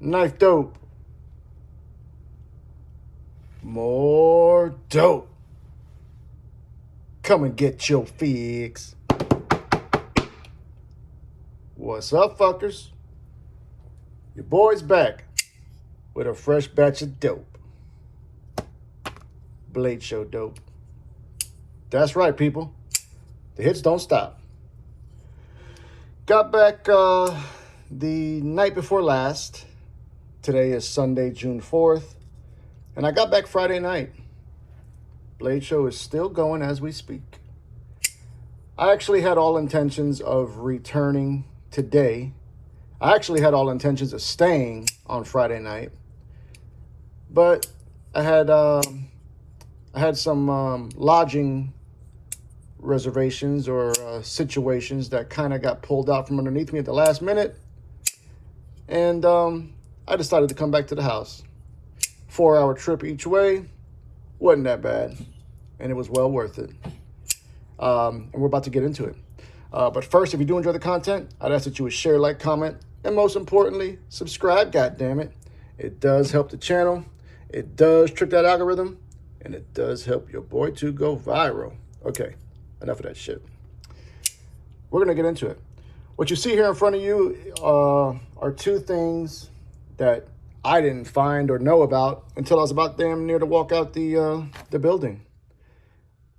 KnifeDope. More dope. Come and get your fix. What's up, fuckers? Your boy's back with a fresh batch of dope. Blade Show dope. That's right, people. The hits don't stop. Got back the night before last. Today is Sunday, June 4th. And I got back Friday night. Blade Show is still going as we speak. I actually had all intentions of returning today. I actually had all intentions of staying on Friday night. But I had some lodging reservations or situations that kind of got pulled out from underneath me at the last minute. And I decided to come back to the house. 4-hour trip each way. Wasn't that bad. And it was well worth it. And we're about to get into it. But first, if you do enjoy the content, I'd ask that you would share, like, comment, and most importantly, subscribe, goddammit. It does help the channel. It does trick that algorithm. And it does help your boy to go viral. Okay, enough of that shit. We're going to get into it. What you see here in front of you are two things that I didn't find or know about until I was about damn near to walk out the building.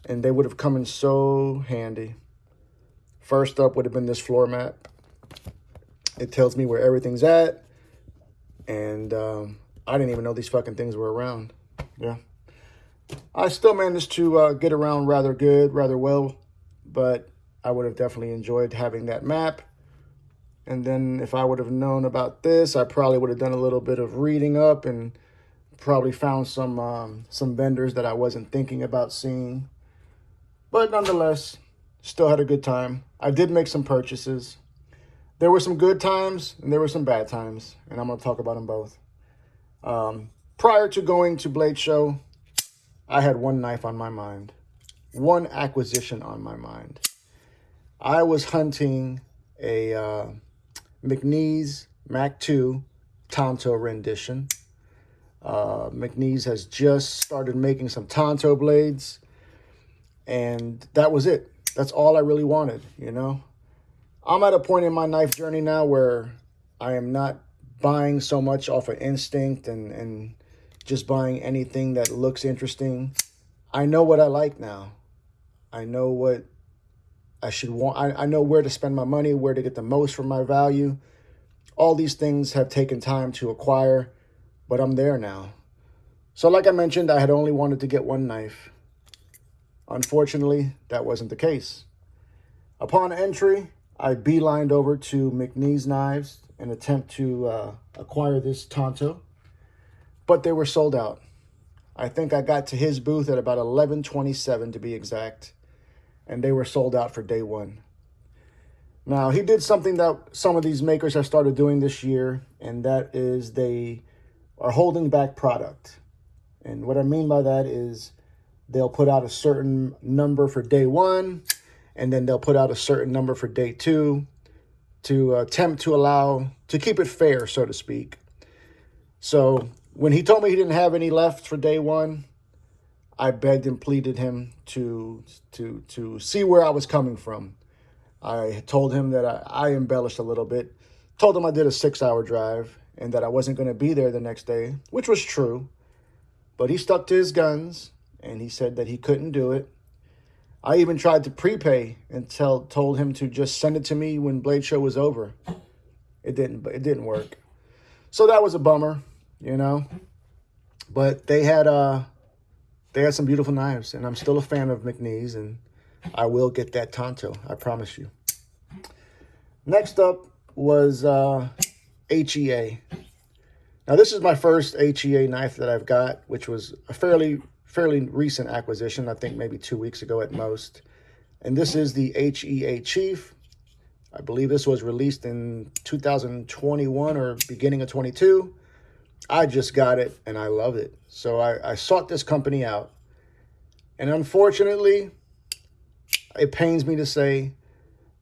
And they would have come in so handy. First up would have been this floor mat. It tells me where everything's at. And I didn't even know these fucking things were around. Yeah. I still managed to get around rather good, rather well. But I would have definitely enjoyed having that map. And then if I would have known about this, I probably would have done a little bit of reading up and probably found some vendors that I wasn't thinking about seeing. But nonetheless, still had a good time. I did make some purchases. There were some good times and there were some bad times. And I'm going to talk about them both. Prior to going to Blade Show, I had one knife on my mind. One acquisition on my mind. I was hunting a McNeese Mac 2 Tonto rendition. McNeese has just started making some Tonto blades. And that was it. That's all I really wanted, you know. I'm at a point in my knife journey now where I am not buying so much off of instinct and just buying anything that looks interesting. I know what I like now. I know what I should want. I know where to spend my money, where to get the most for my value. All these things have taken time to acquire, but I'm there now. So like I mentioned, I had only wanted to get one knife. Unfortunately, that wasn't the case. Upon entry, I beelined over to McNeese Knives in an attempt to acquire this Tonto, but they were sold out. I think I got to his booth at about 11:27 to be exact, and they were sold out for day one. Now, he did something that some of these makers have started doing this year, and that is they are holding back product. And what I mean by that is they'll put out a certain number for day one, and then they'll put out a certain number for day two to attempt to keep it fair, so to speak. So when he told me he didn't have any left for day one, I begged and pleaded him to see where I was coming from. I told him that I embellished a little bit, told him I did a 6-hour drive and that I wasn't going to be there the next day, which was true. But he stuck to his guns and he said that he couldn't do it. I even tried to prepay and told him to just send it to me when Blade Show was over. It didn't work. So that was a bummer, you know. But they had some beautiful knives, and I'm still a fan of McNeese, and I will get that Tonto, I promise you. Next up was HEA. Now, this is my first HEA knife that I've got, which was a fairly recent acquisition, I think maybe 2 weeks ago at most. And this is the HEA Chief. I believe this was released in 2021 or beginning of 22. I just got it, and I love it. So I sought this company out. And unfortunately, it pains me to say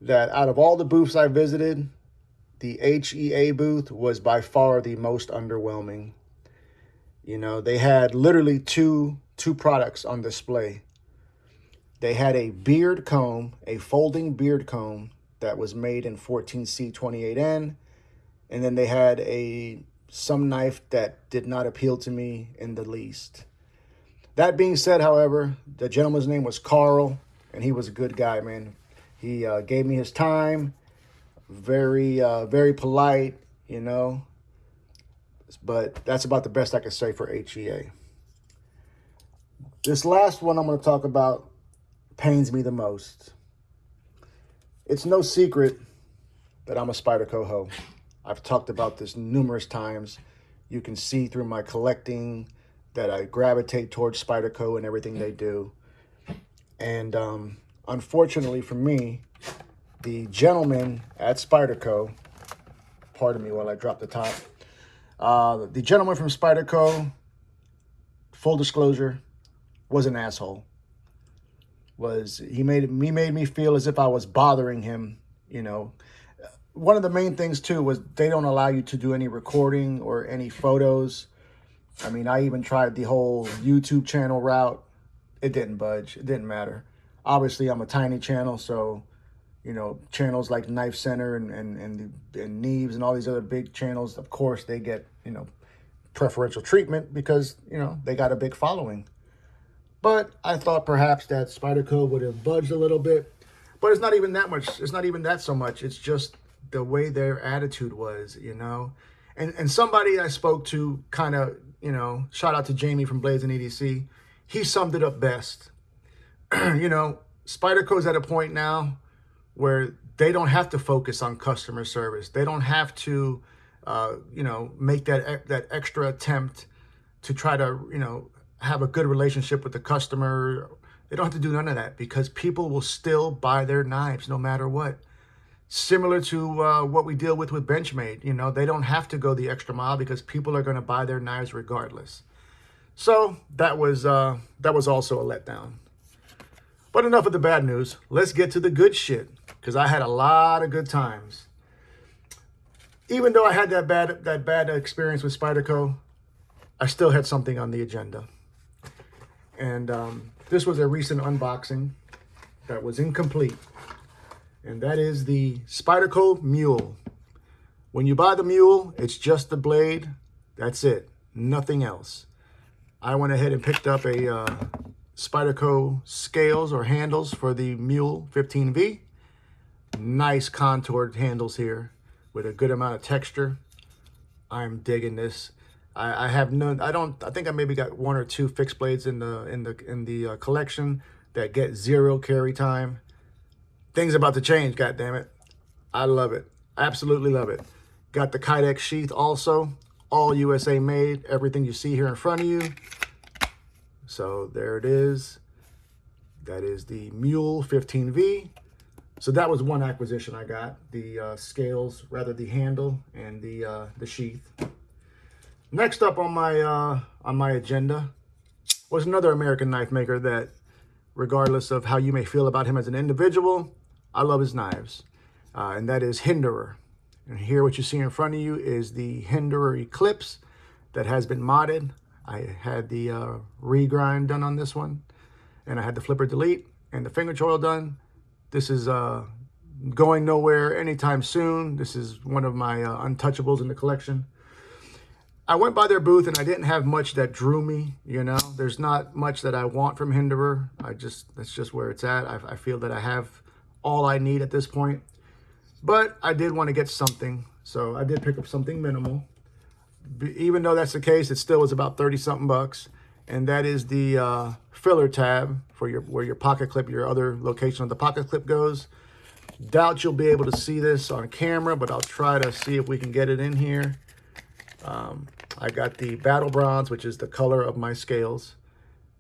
that out of all the booths I visited, the HEA booth was by far the most underwhelming. You know, they had literally two products on display. They had a beard comb, a folding beard comb that was made in 14C28N. And then they had some knife that did not appeal to me in the least. That being said, however, the gentleman's name was Carl, and he was a good guy, man. He gave me his time, very polite, you know. But that's about the best I can say for HEA. This last one I'm going to talk about pains me the most. It's no secret that I'm a Spyderco hoe. I've talked about this numerous times. You can see through my collecting that I gravitate towards Spyderco and everything they do. And unfortunately for me, the gentleman at Spyderco, pardon me while I drop the top, the gentleman from Spyderco, full disclosure, was an asshole. He made me feel as if I was bothering him, you know. One of the main things too was they don't allow you to do any recording or any photos. I mean, I even tried the whole YouTube channel route. It didn't budge. It didn't matter. Obviously, I'm a tiny channel, so, you know, channels like Knife Center and Neves and all these other big channels, of course, they get, you know, preferential treatment because, you know, they got a big following. But I thought perhaps that Spyderco would have budged a little bit. But it's not even that much. It's not even that so much. It's just the way their attitude was, you know. And somebody I spoke to kind of, you know, shout out to Jamie from Blades and EDC. He summed it up best. You know, Spyderco's at a point now where they don't have to focus on customer service. They don't have to, you know, make that extra attempt to try to, you know, have a good relationship with the customer. They don't have to do none of that because people will still buy their knives no matter what. Similar to what we deal with Benchmade, you know, they don't have to go the extra mile because people are going to buy their knives regardless. So that was also a letdown. But enough of the bad news. Let's get to the good shit because I had a lot of good times. Even though I had that bad experience with Spyderco, I still had something on the agenda. And this was a recent unboxing that was incomplete. And that is the Spyderco Mule. When you buy the Mule, it's just the blade. That's it. Nothing else. I went ahead and picked up a Spyderco scales or handles for the Mule 15V. Nice contoured handles here with a good amount of texture. I'm digging this. I have none. I think I maybe got one or two fixed blades in the collection that get 0 carry time. Things about to change, goddammit. I love it. Absolutely love it. Got the Kydex sheath also. All USA made. Everything you see here in front of you. So there it is. That is the Mule 15V. So that was one acquisition I got. The scales, rather the handle and the sheath. Next up on my agenda was another American knife maker that, regardless of how you may feel about him as an individual, I love his knives, and that is Hinderer. And here what you see in front of you is the Hinderer Eclipse that has been modded. I had the regrind done on this one, and I had the flipper delete and the finger choil done. This is going nowhere anytime soon. This is one of my untouchables in the collection. I went by their booth and I didn't have much that drew me, you know. There's not much that I want from Hinderer. That's just where it's at. I feel that I have all I need at this point. But I did want to get something, so I did pick up something minimal. Even though that's the case, it still was about 30-something bucks. And that is the filler tab for where your pocket clip, your other location of the pocket clip goes. Doubt you'll be able to see this on camera, but I'll try to see if we can get it in here. I got the Battle Bronze, which is the color of my scales.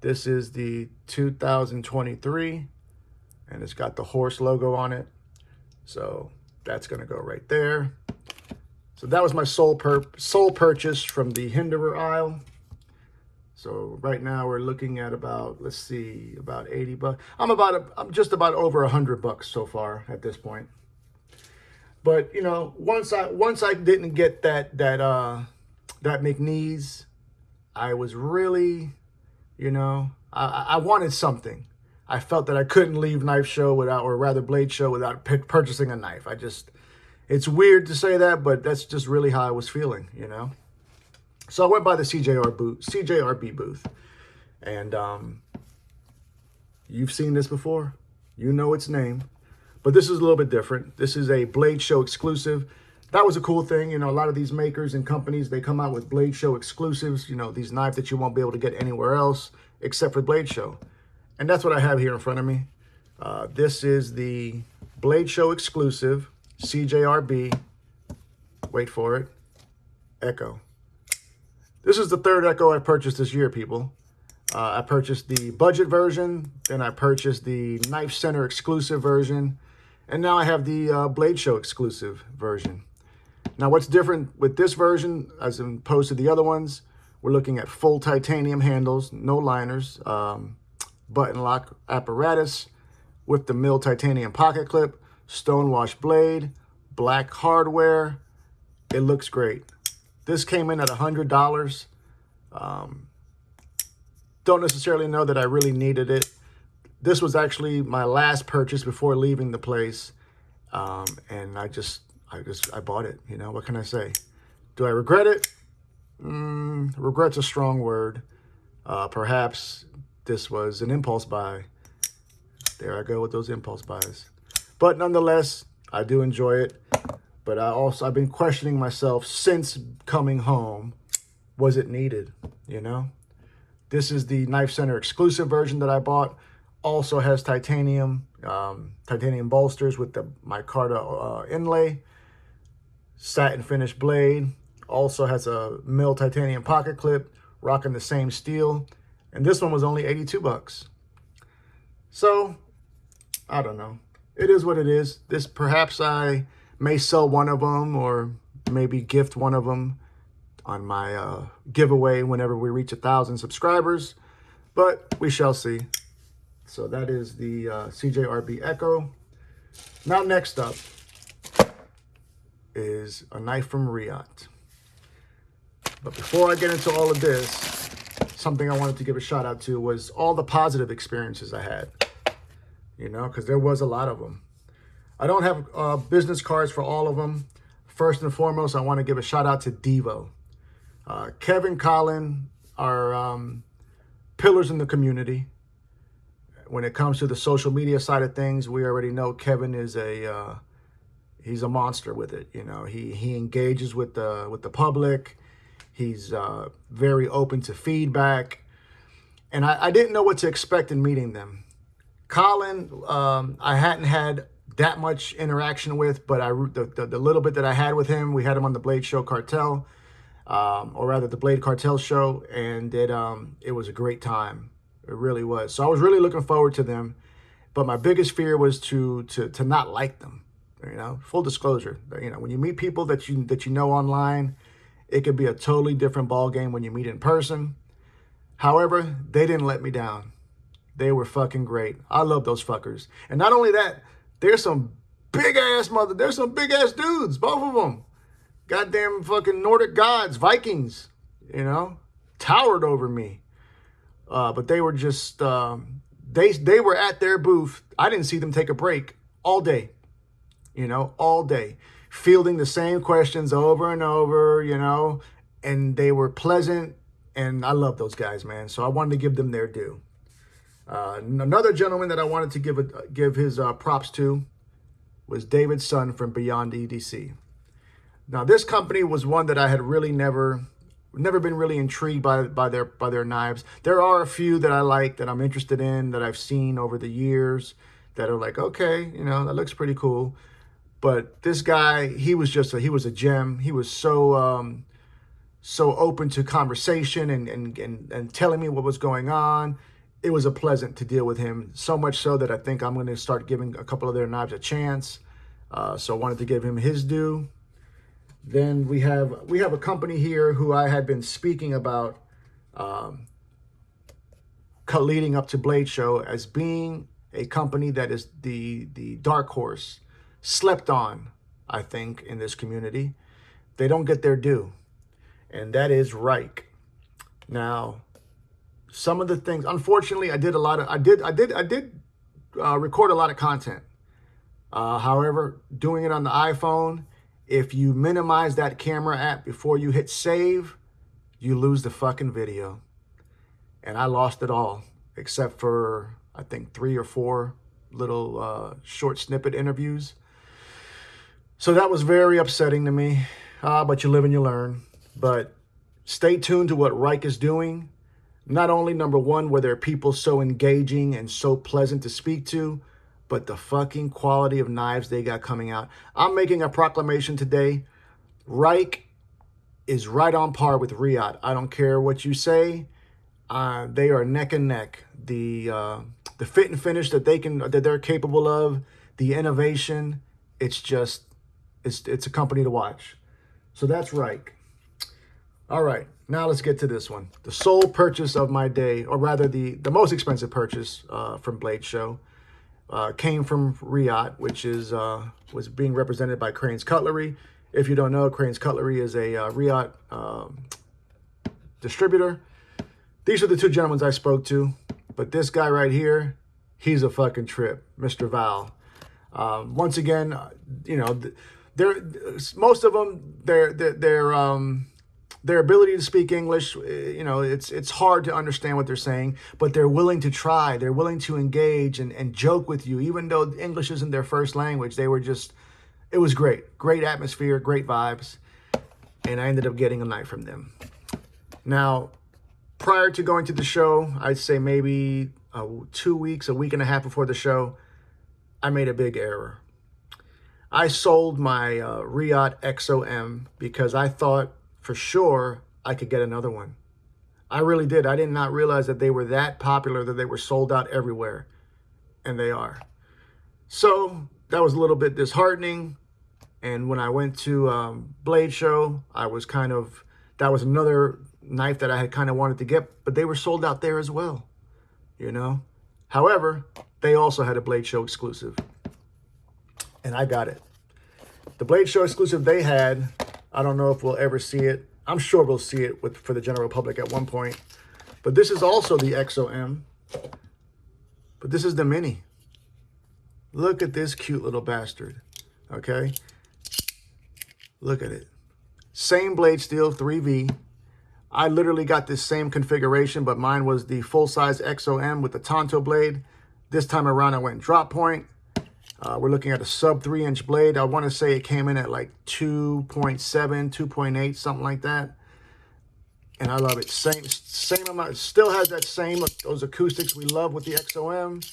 This is the 2023, and it's got the horse logo on it. So that's going to go right there. So that was my sole purchase from the Hinderer aisle. So right now we're looking at about, let's see, about 80 bucks. I'm just about over 100 bucks so far at this point. But you know, once I didn't get that McNeese, I was really, you know, I wanted something. I felt that I couldn't leave Knife Show without, or rather Blade Show, without purchasing a knife. It's weird to say that, but that's just really how I was feeling, you know. So I went by the CJRB booth, and you've seen this before. You know its name. But this is a little bit different. This is a Blade Show exclusive. That was a cool thing. You know, a lot of these makers and companies, they come out with Blade Show exclusives, you know, these knives that you won't be able to get anywhere else except for Blade Show. And that's what I have here in front of me. This is the Blade Show exclusive CJRB, wait for it, Echo. This is the third Echo I purchased this year, people. I purchased the budget version, then I purchased the Knife Center exclusive version, and now I have the Blade Show exclusive version. Now, what's different with this version as opposed to the other ones, we're looking at full titanium handles, no liners, button lock apparatus with the milled titanium pocket clip, stonewash blade, black hardware. It looks great. This came in at $100. Don't necessarily know that I really needed it. This was actually my last purchase before leaving the place. And I bought it. You know, what can I say? Do I regret it? Regret's a strong word. Perhaps this was an impulse buy. There I go with those impulse buys. But nonetheless, I do enjoy it. But I've been questioning myself since coming home. Was it needed? You know? This is the Knife Center exclusive version that I bought. Also has titanium bolsters with the micarta inlay. Satin finish blade. Also has a milled titanium pocket clip. Rocking the same steel. And this one was only 82 bucks. So, I don't know. It is what it is. Perhaps I may sell one of them or maybe gift one of them on my giveaway whenever we reach 1,000 subscribers. But we shall see. So that is the CJRB Echo. Now next up is a knife from Riot. But before I get into all of this, something I wanted to give a shout out to was all the positive experiences I had. You know, because there was a lot of them. I don't have business cards for all of them. First and foremost, I want to give a shout out to Devo. Kevin, Colin are pillars in the community. When it comes to the social media side of things, we already know Kevin is he's a monster with it. You know, he engages with the public. He's very open to feedback, and I didn't know what to expect in meeting them. Colin, I hadn't had that much interaction with, but the little bit that I had with him, we had him on the Blade Show Cartel, or rather the Blade Cartel show, and it was a great time. It really was. So I was really looking forward to them, but my biggest fear was to not like them. You know, full disclosure. You know, when you meet people that you know online, it could be a totally different ball game when you meet in person. However, they didn't let me down. They were fucking great. I love those fuckers. And not only that, there's some big ass dudes, both of them. Goddamn fucking Nordic gods, Vikings, you know, towered over me. But they were just, they were at their booth. I didn't see them take a break all day, you know, all day. Fielding the same questions over and over, you know, and they were pleasant. And I love those guys, man. So I wanted to give them their due. Another gentleman that I wanted to give his props to was David Sun from Beyond EDC. Now, this company was one that I had really never been really intrigued by their knives. There are a few that I like, that I'm interested in, that I've seen over the years, that are like, okay, you know, that looks pretty cool. But this guy, he was a gem. He was so open to conversation and telling me what was going on. It was a pleasant to deal with him, so much so that I think I'm going to start giving a couple of their knives a chance. So I wanted to give him his due. Then we have a company here who I had been speaking about leading up to Blade Show as being a company that is the dark horse, slept on I think, in this community. They don't get their due, and that is Riot. Now, some of the things, unfortunately, I did record a lot of content. However, doing it on the iPhone, if you minimize that camera app before you hit save, you lose the fucking video. And I lost it all, except for, I think, 3 or 4 little short snippet interviews. So that was very upsetting to me, but you live and you learn. But stay tuned to what Riot is doing. Not only, number one, were there people so engaging and so pleasant to speak to, but the fucking quality of knives they got coming out. I'm making a proclamation today. Riot is right on par with Riot. I don't care what you say. They are neck and neck. The fit and finish that they're capable of, the innovation, it's a company to watch. So that's Riot. All right, now let's get to this one. The sole purchase of my day, or rather the most expensive purchase from Bladeshow, came from Riot, which was being represented by Crane's Cutlery. If you don't know, Crane's Cutlery is a Riot distributor. These are the 2 gentlemen I spoke to, but this guy right here, he's a fucking trip, Mr. Val. Once again, you know, most of them, their ability to speak English, you know, it's hard to understand what they're saying, but they're willing to try. They're willing to engage and joke with you, even though English isn't their first language. It was great. Great atmosphere, great vibes, and I ended up getting a knife from them. Now, prior to going to the show, I'd say maybe 2 weeks, a week and a half before the show, I made a big error. I sold my Riot XOM because I thought for sure I could get another one. I really did. I did not realize that they were that popular, that they were sold out everywhere. And they are. So that was a little bit disheartening. And when I went to Bladeshow, that was another knife that I had kind of wanted to get, but they were sold out there as well, you know. However, they also had a Bladeshow exclusive, and I got it. The Bladeshow exclusive they had, I don't know if we'll ever see it. I'm sure we'll see it for the general public at one point. But this is also the XOM, but this is the Mini. Look at this cute little bastard, okay? Look at it. Same blade steel, 3V. I literally got this same configuration, but mine was the full-size XOM with the Tonto blade. This time around, I went drop point. We're looking at a sub 3-inch blade. I want to say it came in at like 2.7, 2.8, something like that. And I love it. Same amount. It still has that same, those acoustics we love with the XOM.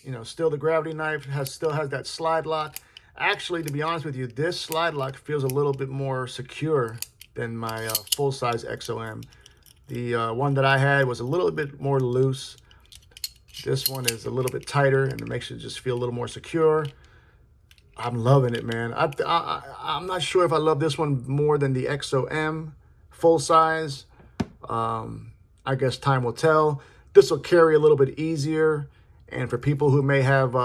You know, still the gravity knife still has that slide lock. Actually, to be honest with you, this slide lock feels a little bit more secure than my full-size XOM. The one that I had was a little bit more loose. This one is a little bit tighter, and it makes it just feel a little more secure. I'm loving it, man. I'm not sure if I love this one more than the XOM full-size. I guess time will tell. This will carry a little bit easier, and for people who may have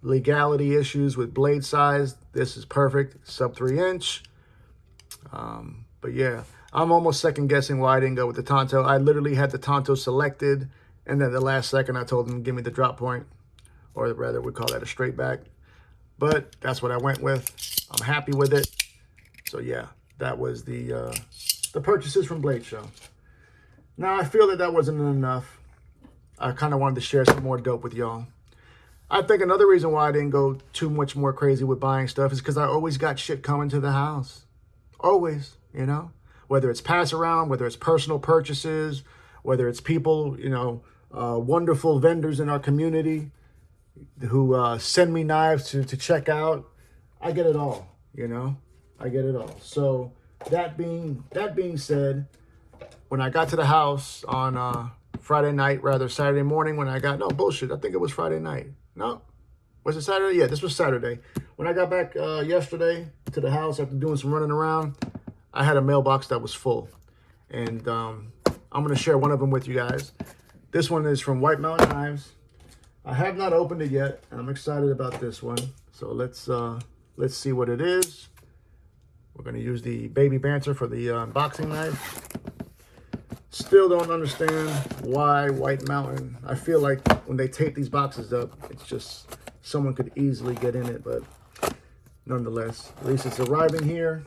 legality issues with blade size, this is perfect. Sub 3-inch. But yeah, I'm almost second guessing why I didn't go with the Tonto. I literally had the Tonto selected, and then the last second I told them, give me the drop point, or rather we call that a straight back. But that's what I went with. I'm happy with it. So yeah, that was the purchases from Bladeshow. Now I feel that wasn't enough. I kind of wanted to share some more dope with y'all. I think another reason why I didn't go too much more crazy with buying stuff is because I always got shit coming to the house. Always, you know, whether it's pass around, whether it's personal purchases, whether it's people, you know, wonderful vendors in our community who send me knives to check out. I get it all, you know, I get it all. So that being said, when I got to the house on Friday night, rather Saturday morning, when I got, no bullshit, I think it was Friday night. No, was it Saturday? Yeah, this was Saturday. When I got back yesterday to the house after doing some running around, I had a mailbox that was full. And I'm going to share one of them with you guys. This one is from White Mountain Knives. I have not opened it yet, and I'm excited about this one. So let's Let's see what it is. We're going to use the Baby Banter for the unboxing knife. Still don't understand why White Mountain. I feel like when they tape these boxes up, it's just someone could easily get in it, but nonetheless, at least it's arriving here.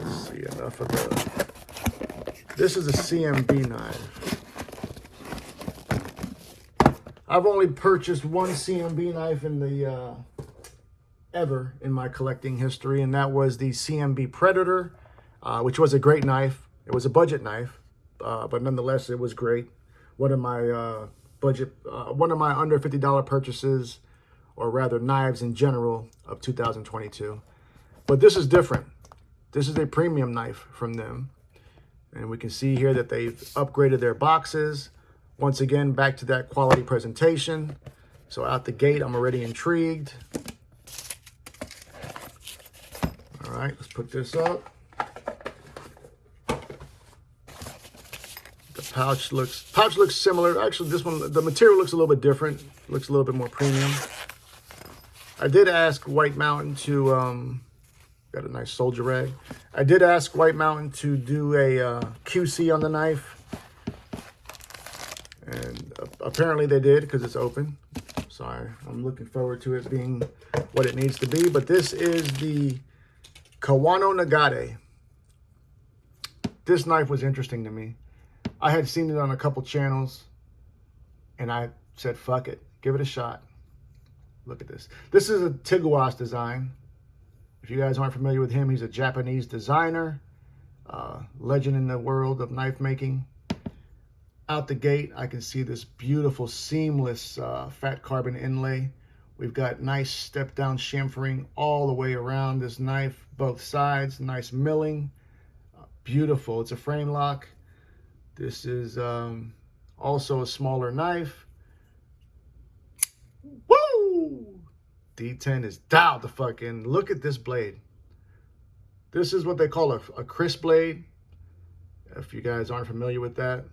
Let's see, enough of the... This is a CMB knife. I've only purchased one CMB knife in the ever in my collecting history, and that was the CMB Predator, which was a great knife. It was a budget knife, but nonetheless, it was great. One of my under $50 purchases, or rather knives in general, of 2022. But this is different. This is a premium knife from them. And we can see here that they've upgraded their boxes. Once again, back to that quality presentation. So out the gate, I'm already intrigued. All right, let's put this up. The pouch looks similar. Actually, this one, the material looks a little bit different. Looks a little bit more premium. I did ask White Mountain to, got a nice soldier rag. I did ask White Mountain to do a QC on the knife. And apparently they did, because it's open. So I'm looking forward to it being what it needs to be. But this is the Kawano Nagate. This knife was interesting to me. I had seen it on a couple channels, and I said, fuck it, give it a shot. Look at this. This is a Tiguas design. If you guys aren't familiar with him, he's a Japanese designer, legend in the world of knife making. Out the gate, I can see this beautiful, seamless fat carbon inlay. We've got nice step-down chamfering all the way around this knife, both sides, nice milling. Beautiful. It's a frame lock. This is also a smaller knife. Woo! D10 is dialed the fuck in. Look at this blade. This is what they call a crisp blade. If you guys aren't familiar with that.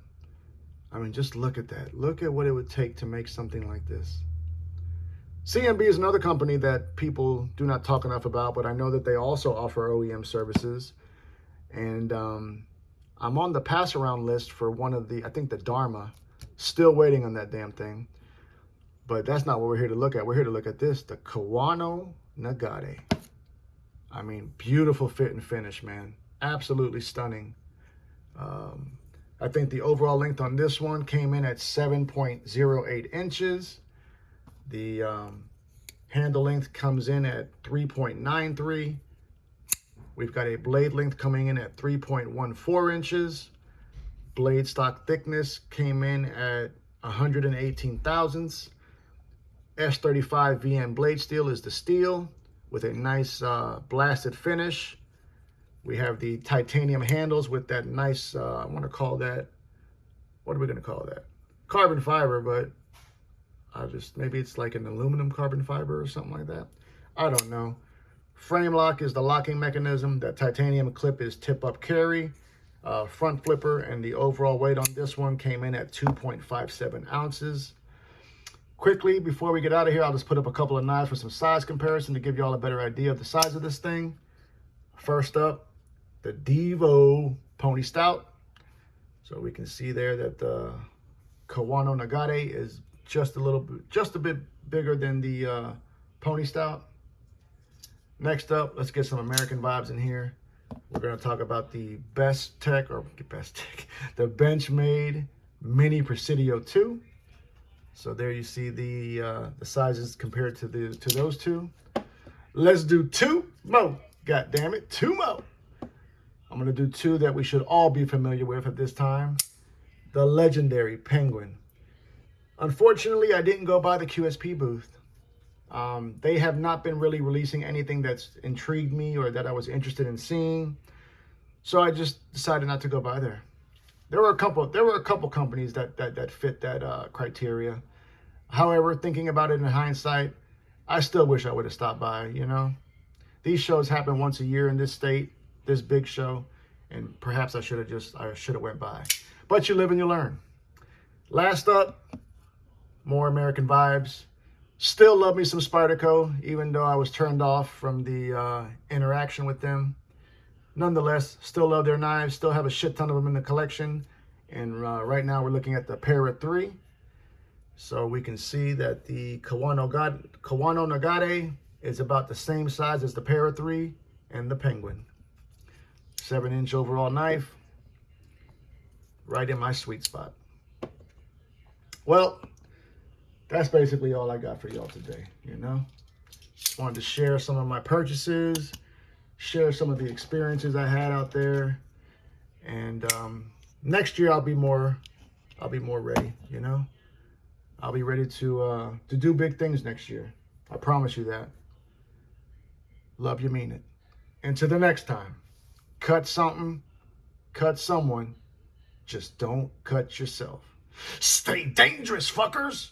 I mean, just look at that. Look at what it would take to make something like this. CMB is another company that people do not talk enough about, but I know that they also offer OEM services. And I'm on the pass around list for one of the, I think the Dharma. Still waiting on that damn thing. But that's not what we're here to look at. We're here to look at this, the Kawano Nagate. I mean, beautiful fit and finish, man. Absolutely stunning. I think the overall length on this one came in at 7.08 inches. The handle length comes in at 3.93. We've got a blade length coming in at 3.14 inches. Blade stock thickness came in at 118 thousandths. S35 VM blade steel is the steel with a nice blasted finish. We have the titanium handles with that nice, I want to call that, what are we going to call that? Carbon fiber, but maybe it's like an aluminum carbon fiber or something like that. I don't know. Frame lock is the locking mechanism. That titanium clip is tip-up carry. Front flipper, and the overall weight on this one came in at 2.57 ounces. Quickly, before we get out of here, I'll just put up a couple of knives for some size comparison to give you all a better idea of the size of this thing. First up, the Devo Pony Stout. So we can see there that the Kawano Nagate is just a bit bigger than the Pony Stout. Next up, let's get some American vibes in here. We're going to talk about the the Benchmade Mini Presidio 2. So there you see the sizes compared to those two. Let's do two more. God damn it, two more. I'm going to do two that we should all be familiar with at this time. The legendary Penguin. Unfortunately, I didn't go by the QSP booth. They have not been really releasing anything that's intrigued me or that I was interested in seeing. So I just decided not to go by there. There were a couple companies that fit that criteria. However, thinking about it in hindsight, I still wish I would have stopped by, you know. These shows happen once a year in this state, this big show, and perhaps I should have went by. But you live and you learn. Last up, more American vibes. Still love me some Spyderco, even though I was turned off from the interaction with them. Nonetheless, still love their knives, still have a shit ton of them in the collection. And right now we're looking at the Para 3. So we can see that the Kawano Nagare is about the same size as the Para 3 and the Penguin. 7-inch overall knife, right in my sweet spot. Well, that's basically all I got for y'all today, you know? Just wanted to share some of my purchases, share some of the experiences I had out there. And next year I'll be more ready, you know? I'll be ready to do big things next year. I promise you that. Love you, mean it. And to the next time, cut something, cut someone, just don't cut yourself. Stay dangerous, fuckers!